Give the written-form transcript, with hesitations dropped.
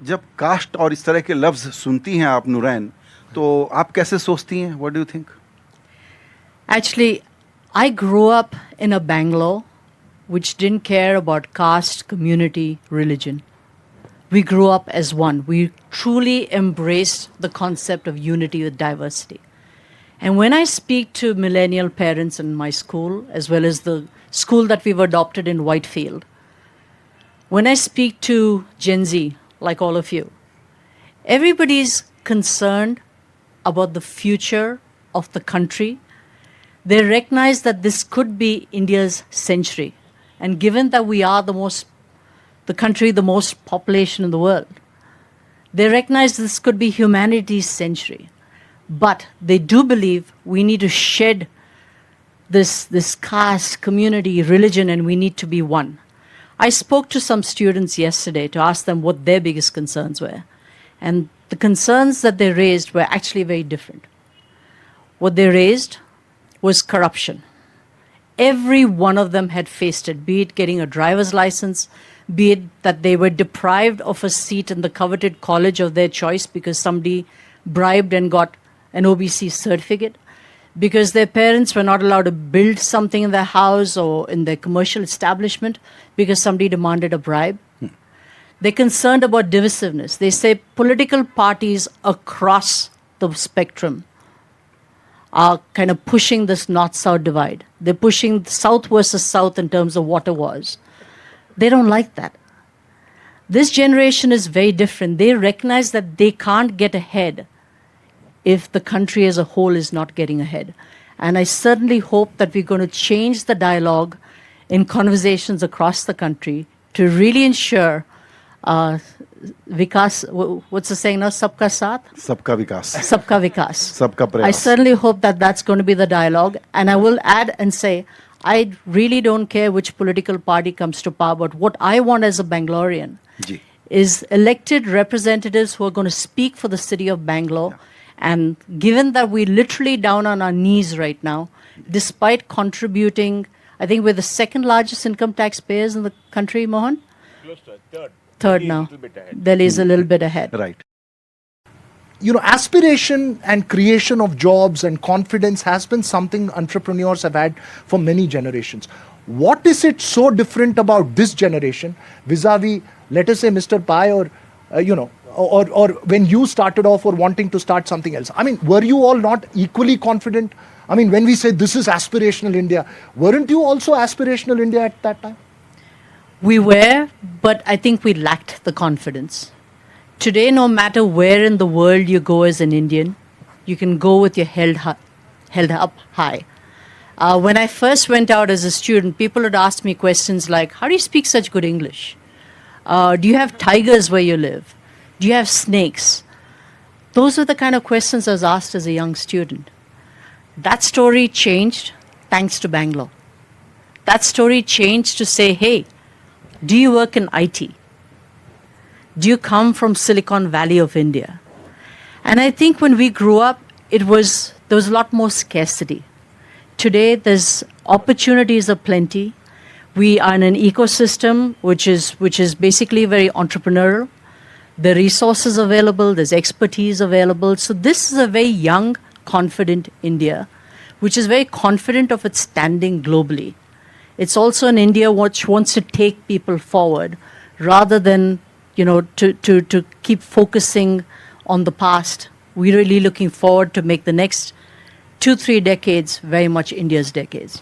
जब कास्ट और इस तरह के लफ्ज़ सुनती हैं आप नूरैन, तो आप कैसे सोचती हैं? What do you think? Actually, I grew up in a Bangalore which didn't care about caste, community, religion. We grew up as one. We truly embraced the concept of unity with diversity. And when I speak to millennial parents in my school, as well as the school that we've adopted in Whitefield, when I speak to Gen Z, like all of you, everybody's concerned about the future of the country. They recognize that this could be India's century. And given that we are the country, the most population in the world, they recognize this could be humanity's century. But they do believe we need to shed this caste, community, religion, and we need to be one. I spoke to some students yesterday to ask them what their biggest concerns were. And the concerns that they raised were actually very different. What they raised was corruption. Every one of them had faced it, be it getting a driver's license, be it that they were deprived of a seat in the coveted college of their choice because somebody bribed and got an OBC certificate, because their parents were not allowed to build something in their house or in their commercial establishment because somebody demanded a bribe. They're concerned about divisiveness. They say political parties across the spectrum are kind of pushing this north-south divide. They're pushing south versus south in terms of water wars. They don't like that. This generation is very different. They recognize that they can't get ahead if the country as a whole is not getting ahead. And I certainly hope that we're going to change the dialogue in conversations across the country to really ensure Vikas, what's the saying now? Sabka Saath? सबका विकास, Sabka Vikas. सबका प्रयास. I certainly hope that that's going to be the dialogue. And I will add and say, I really don't care which political party comes to power, but what I want as a Bangalorean ji. is elected representatives who are going to speak for the city of Bangalore. And given that we're literally down on our knees right now, despite contributing, I think we're the second largest income taxpayers in the country, Mohan? Close to third. Third Delhi is now. a little bit ahead. Delhi is a little bit ahead. Right. You know, aspiration and creation of jobs and confidence has been something entrepreneurs have had for many generations. What is it so different about this generation vis-a-vis, let us say, Mr. Pai or, or when you started off or wanting to start something else? I mean, were you all not equally confident? I mean, when we say this is aspirational India, weren't you also aspirational India at that time? We were, but I think we lacked the confidence. Today, no matter where in the world you go as an Indian, you can go with your held up high. When I first went out as a student, people would ask me questions like, how do you speak such good English? Do you have tigers where you live? Do you have snakes? Those are the kind of questions I was asked as a young student. That story changed thanks to Bangalore. That story changed to say, hey, do you work in IT? Do you come from Silicon Valley of India? And I think when we grew up, there was a lot more scarcity. Today, there's opportunities aplenty. We are in an ecosystem which is basically very entrepreneurial. The resources available, there's expertise available. So this is a very young, confident India, which is very confident of its standing globally. It's also an India which wants to take people forward rather than, to keep focusing on the past. We're really looking forward to make the next 2-3 decades very much India's decades.